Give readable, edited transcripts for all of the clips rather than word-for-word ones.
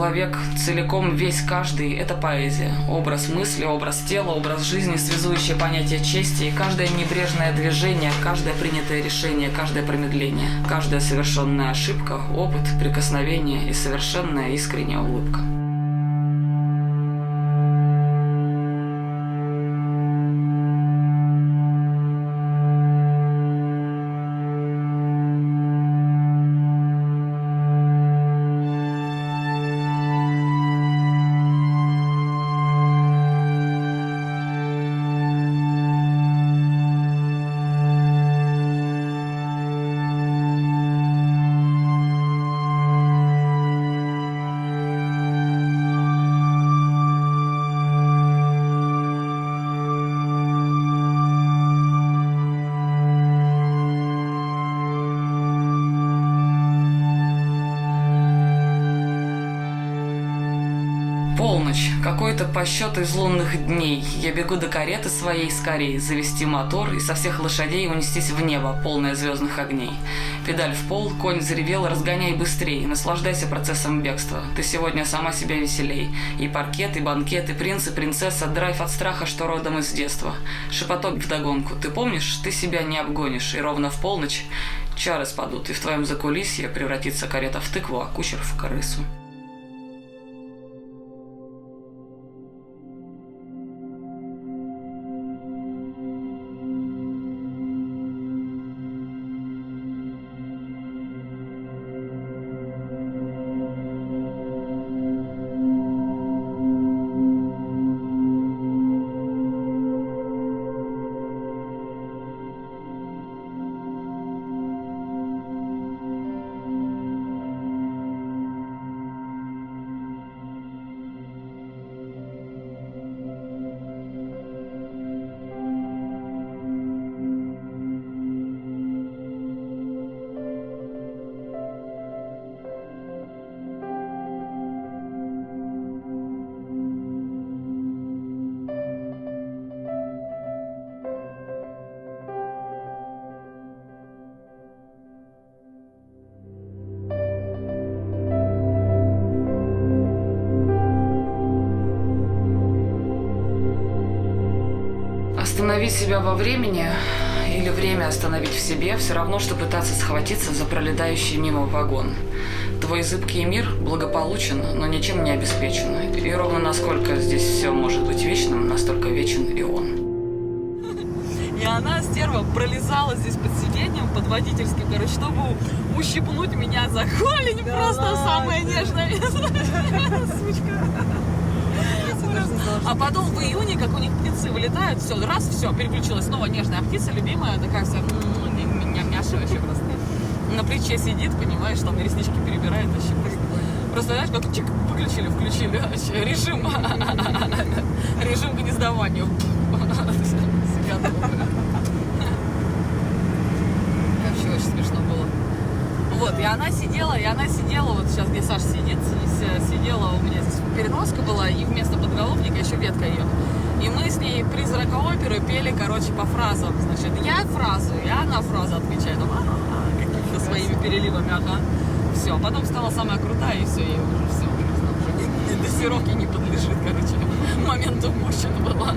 Человек целиком, весь каждый – это поэзия. Образ мысли, образ тела, образ жизни, связующее понятие чести, и каждое небрежное движение, каждое принятое решение, каждое промедление, каждая совершенная ошибка, опыт, прикосновение и совершенная искренняя улыбка. Полночь. Какой-то посчет из лунных дней. Я бегу до кареты своей скорей, завести мотор и со всех лошадей унестись в небо, полное звездных огней. Педаль в пол, конь заревел, разгоняй быстрей, наслаждайся процессом бегства. Ты сегодня сама себя веселей. И паркет, и банкет, и принц, и принцесса, драйв от страха, что родом из детства. Шепоток вдогонку. Ты помнишь, ты себя не обгонишь, и ровно в полночь чары спадут, и в твоем закулисье превратится карета в тыкву, а кучер в крысу. Остановить себя во времени или время остановить в себе все равно, что пытаться схватиться за пролетающий мимо вагон. Твой зыбкий мир благополучен, но ничем не обеспечен. И ровно насколько здесь все может быть вечным, настолько вечен и он. И она, стерва, пролезала здесь под сиденьем, под водительским, короче, чтобы ущипнуть меня за голень. Да просто ладно. Самое нежное место. А потом в июне, как у них птицы вылетают, все, раз, все, переключилась. Снова нежная птица, любимая, такая вся, мяша вообще просто. На плече сидит, понимаешь, там реснички перебирает вообще просто. Просто, знаешь, как чик, выключили, включили вообще режим. Режим гнездования. Вообще очень смешно было. Вот, и она сидела, вот сейчас, где Саша сидит, сидела у меня здесь переноска была, и вместо подголовника еще ветка ее. И мы с ней призрак оперы пели, короче, по фразам. Значит, я фразу, и она фразу отвечает. Какими-то своими переливами, ага. Все, потом стала самая крутая, и все, ей уже все. Уже дозировке не подлежит, короче. Моменту мужчин была.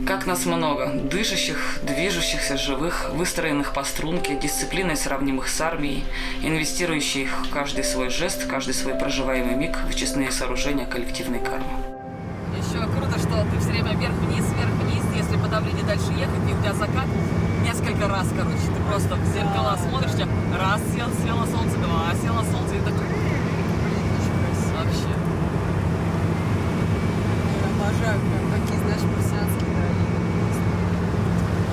Как нас много, дышащих, движущихся, живых, выстроенных по струнке, дисциплиной сравнимых с армией, инвестирующих каждый свой жест, каждый свой проживаемый миг в честные сооружения коллективной кармы. Еще круто, что ты все время вверх-вниз, если по давлению дальше ехать, и у тебя закат несколько раз, короче, ты просто в зеркала смотришь, тебя раз село солнце, два село солнце, и такой вообще. Я обожаю прям такие, знаешь, марсианские дороги.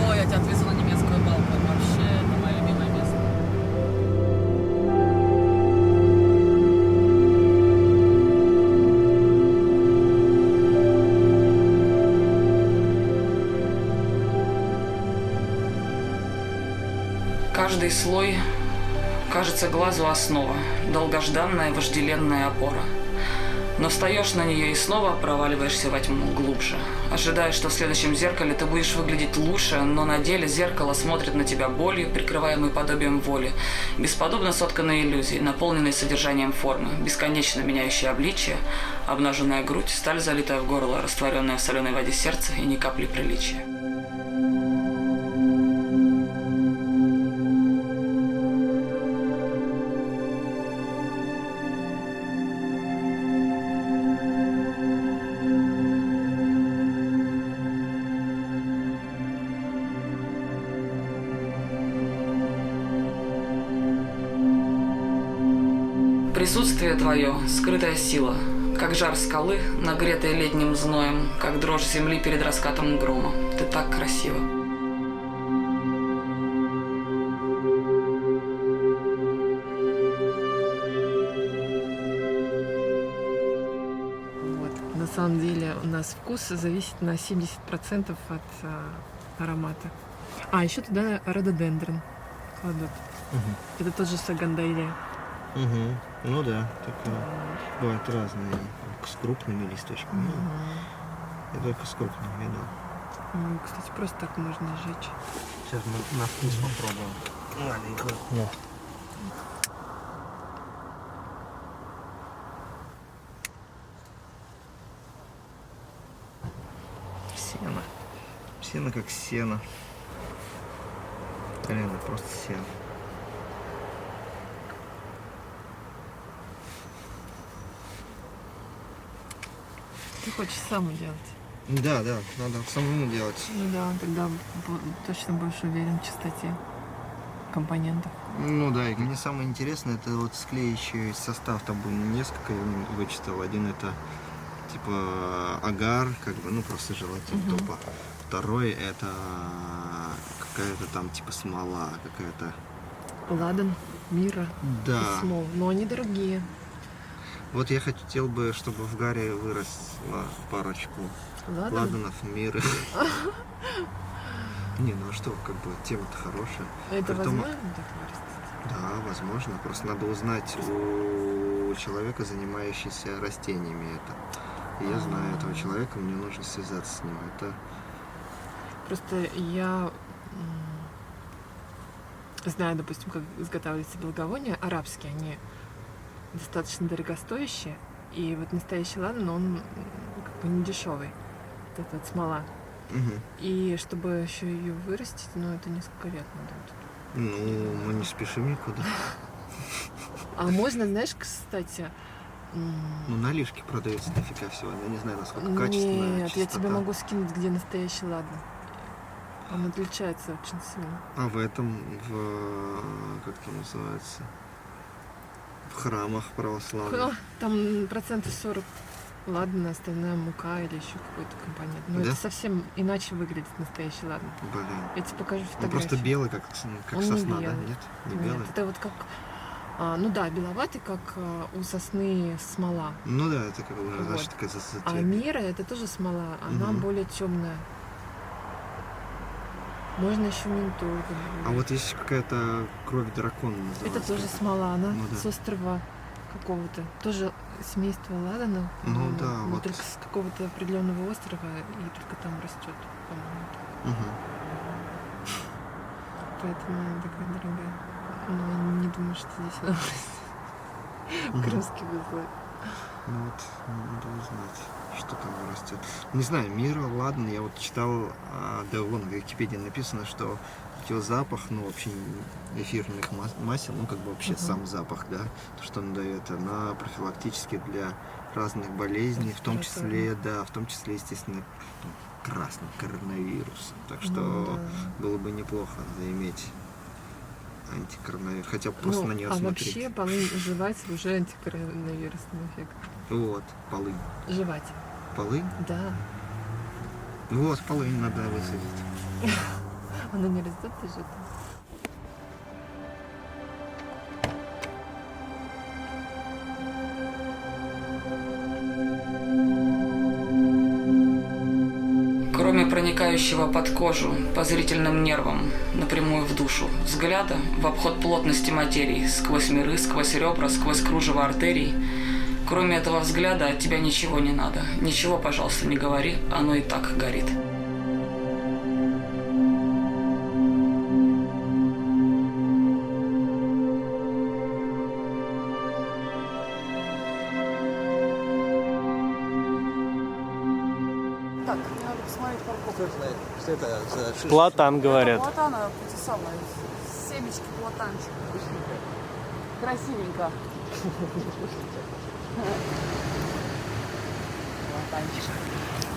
Ой, я тебя отвезу на немецкую балку, вообще, это мое любимое место. Каждый слой, кажется глазу основа, долгожданная вожделенная опора. Но встаешь на нее и снова проваливаешься во тьму глубже. Ожидаешь, что в следующем зеркале ты будешь выглядеть лучше, но на деле зеркало смотрит на тебя болью, прикрываемой подобием воли, бесподобно сотканной иллюзией, наполненной содержанием формы, бесконечно меняющей обличие, обнаженная грудь, сталь, залитая в горло, растворенная в соленой воде сердце и ни капли приличия. Присутствие твое – скрытая сила, как жар скалы, нагретая летним зноем, как дрожь земли перед раскатом грома. Ты так красива. Вот. На самом деле у нас вкус зависит на 70% от аромата. А, еще туда рододендрон кладут. Это тот же сагандайле. Угу. Ну да, такое. Бывают разные, с крупными листочками. Я только с крупными видел. Кстати, просто так можно сжечь. Сейчас мы на вкус попробуем. Маленько. Да. Сено. Сено как сено. Реально просто сено. Ты хочешь сам делать? Да, надо самому делать. Ну да, тогда точно будешь уверен в чистоте компонентов. Ну да, и мне самое интересное, это вот склеящий состав, там было несколько, я вычитал. Один это типа агар, как бы, ну просто желатин тупо. Второй это какая-то там типа смола, какая-то. Ладан, мира, Да. смол. Но они дорогие. Вот я хотел бы, чтобы в Гаре выросла парочку Ладан? ладанов, мира. Не, ну а что, как бы тема-то хорошая. Это Притом- возможно так вырастить? Да, возможно. Просто надо узнать у человека, занимающегося растениями это. И я знаю этого человека, мне нужно связаться с ним. Это Просто я знаю, допустим, как изготавливаются благовония арабские, они достаточно дорогостоящие, и вот настоящий ладан, он как бы не дешевый. Вот эта вот смола. Мгм. И чтобы еще ее вырастить, ну это несколько лет надо. Ну, мы не спешим никуда. А можно, знаешь, кстати, Ну, на Лишке продается дофига всего. Я не знаю, насколько качественная нет, я чистота. тебе могу скинуть, где настоящий ладан. Он отличается очень сильно. А в этом, как это называется? В храмах православных. Там процентов 40 ладана, остальная мука или еще какой-то компонент. Но Да? это совсем иначе выглядит настоящий ладан. Блин. Я тебе покажу Он фотографию. просто белый, как Он не сосна, да? белый. Нет? Не Нет, белый? это вот как, ну да, беловатый, как у сосны смола. Ну да, это как бы уже, Вот. знаешь, такая А зацветка. мира это тоже смола, она Мгм. более темная. Можно еще ментол. А вот есть какая-то кровь дракона называется. это тоже смола, она Ну да. с острова какого-то. Тоже семейство ладана. Ну по-моему, да, но вот. только с какого-то определенного острова и только там растет, по-моему. Мгм. Поэтому она такая дорогая. Но не думаю, что здесь она растет. Мгм. Крымский узлы. Ну вот, надо узнать, что там растет. Не знаю, мира, ладно, я вот читал, да вон в Википедии написано, что запах, ну вообще эфирных масел, ну как бы вообще сам запах, да, то, что он дает, она профилактически для разных болезней, в том числе, да, в том числе, естественно, красный коронавирус. Так что Ну, да. было бы неплохо заиметь антикоронавирус, хотя бы просто Ну, на нее а смотреть. вообще полынь жевать уже антикоронавирусный эффект. Вот, полынь. Жевать. Полынь? Да. Вот, полынь надо высадить. Она не растет даже. Кровь кроме проникающего под кожу, по зрительным нервам, напрямую в душу, взгляда в обход плотности материи, сквозь миры, сквозь ребра, сквозь кружево артерий. Кроме этого взгляда от тебя ничего не надо. Ничего, пожалуйста, не говори, оно и так горит. Так, мне надо посмотреть парковку. Что это за Платан, говорят. Платана, эти самые, семечки платанчика. Красивенько. Платанчик.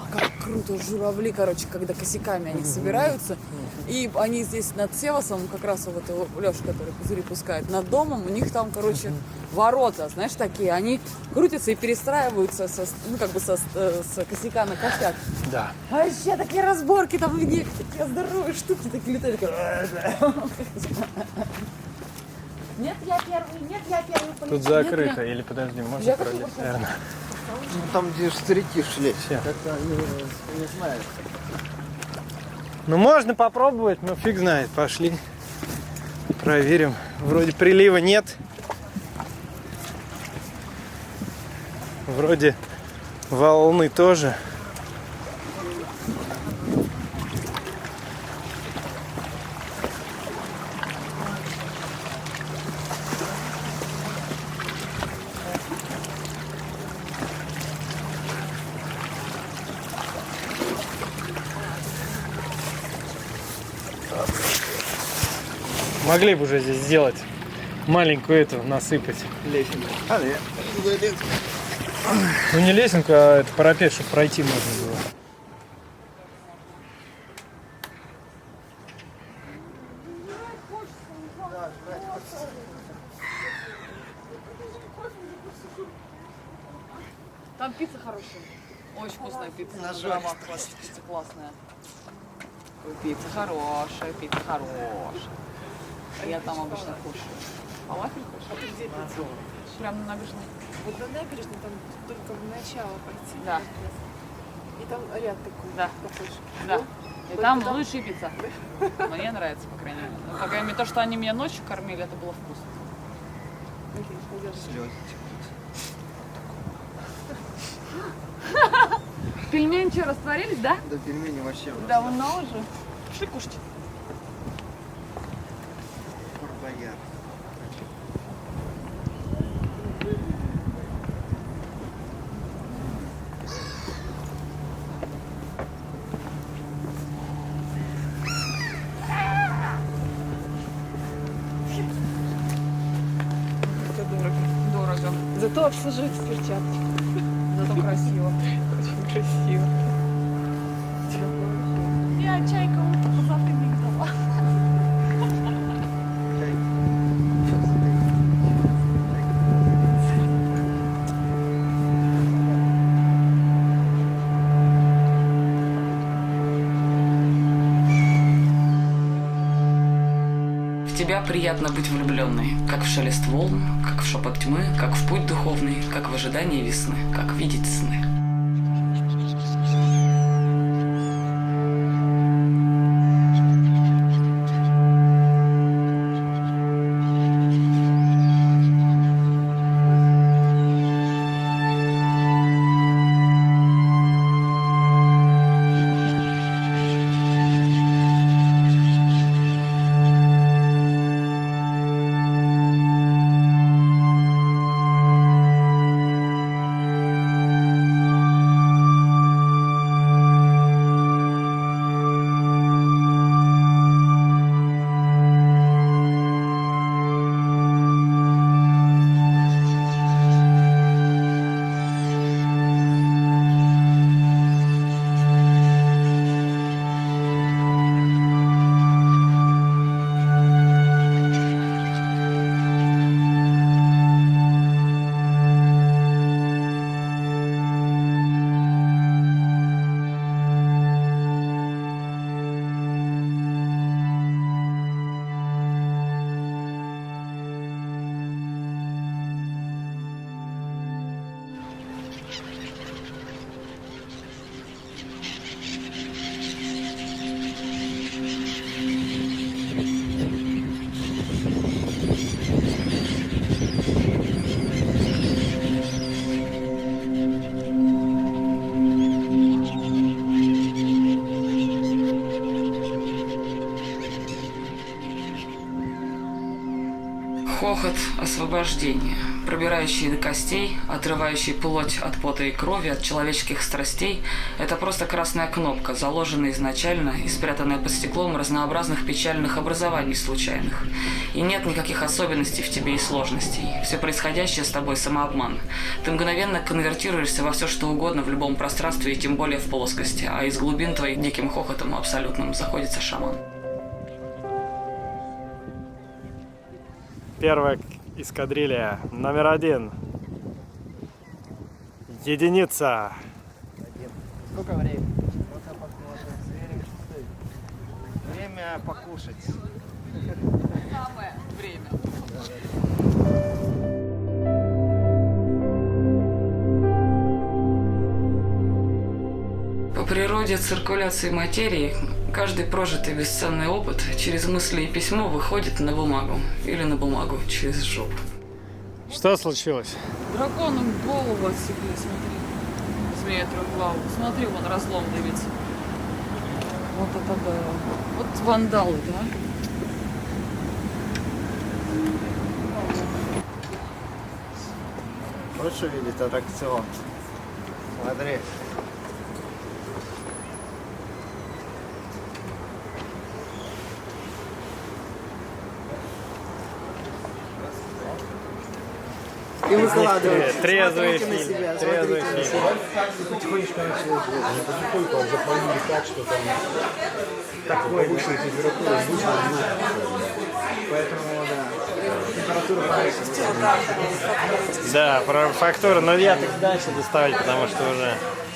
А как круто, журавли, короче, когда косяками они собираются. И они здесь над Севасом, как раз вот его Леша, который пузыри пускает, над домом, у них там, короче, ворота, знаешь, такие. Они крутятся и перестраиваются с косяка на косяк. Да. Вообще такие разборки там в них, такие здоровые штуки такие летают. Нет, я первый, нет, я первый. Тут полетел. закрыто. Нет, я- Или подожди, можно Я пролезть, как-то наверное. Там, где старики шли. Всё. Как-то они не знают. Ну, можно попробовать, но фиг знает. Пошли. Проверим. Вроде прилива нет. Вроде волны тоже. Могли бы уже здесь сделать маленькую эту, насыпать. Лесенка. Нет. Ну не лесенку, а это парапет, чтобы пройти можно было. Там пицца хорошая. Очень вкусная пицца. На граммах. Пицца классная. Ой, пицца хорошая, пицца хорошая. Я там обычно кушаю. Фалафель хочешь? А ты где пицца? Прямо на набережной. Вот на набережной там только в начало пойти. Да. И там ряд такой. Да. Похож. Да. И Вот там там- лучшая пицца. Мне нравится, по крайней мере. Ну, по крайней мере, то, что они меня ночью кормили, это было вкусно. Окей, пойдем. Слезы. Пельмени что, растворились, да? Да пельмени вообще. Давно уже. Пошли кушать. Форт-Боярд. Это дорого. Дорого. Зато обслуживать в перчаточках. Зато красиво. Очень красиво. Я чайка позатыльник дала. В тебя приятно быть влюбленной, как в шелест волн, как в шепот тьмы, как в путь духовный, как в ожидании весны, как видеть сны. Грохот освобождения, пробирающий до костей, отрывающий плоть от пота и крови, от человеческих страстей – это просто красная кнопка, заложенная изначально и спрятанная под стеклом разнообразных печальных образований случайных. И нет никаких особенностей в тебе и сложностей. Все происходящее с тобой – самообман. Ты мгновенно конвертируешься во все что угодно в любом пространстве и тем более в плоскости, а из глубин твоих диким хохотом абсолютным заходится шаман. Первая эскадрилья, номер 1. Единица. Сколько времени? Время покушать. Самое время. По природе циркуляции материи каждый прожитый бесценный опыт через мысли и письмо выходит на бумагу. Или на бумагу через жопу. Что случилось? Дракону голову отсекли, смотри. Змея трехглаву. Смотри, вон разлом дымится. Вот это да. Вот вандалы, да? Хочешь увидеть аттракцион? Смотри. И выкладывать. Трезвый Смотрите на фильм. себя, Трезвый смотрите на фильм. себя. Потихонечку началось движение. Потихоньку он заполнили так, что там такой повышенной температуры обычно нет. Поэтому, да, температура повысится. Да, про фактуру, но я так дальше доставать, потому что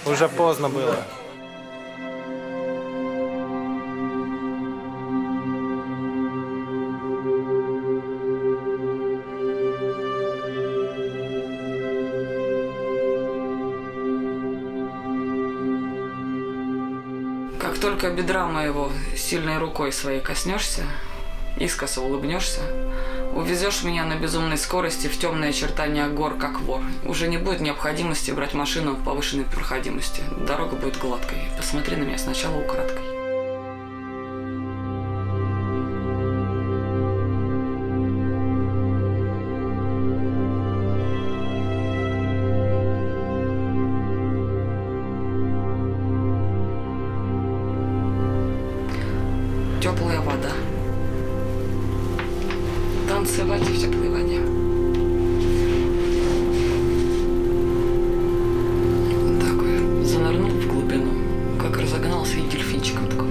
уже поздно было. Как только бедра моего сильной рукой своей коснешься, искоса улыбнешься, увезешь меня на безумной скорости в темные очертания гор, как вор. Уже не будет необходимости брать машину повышенной проходимости. Дорога будет гладкой. Посмотри на меня сначала украдкой. Теплая вода. Танцевать в теплой воде. Такой занырнул в глубину, как разогнался и дельфинчиком такой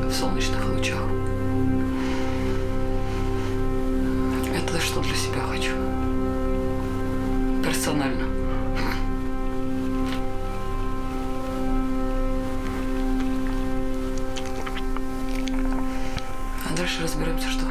в солнечных лучах. Это что для себя хочу. Персонально. А дальше разберемся, что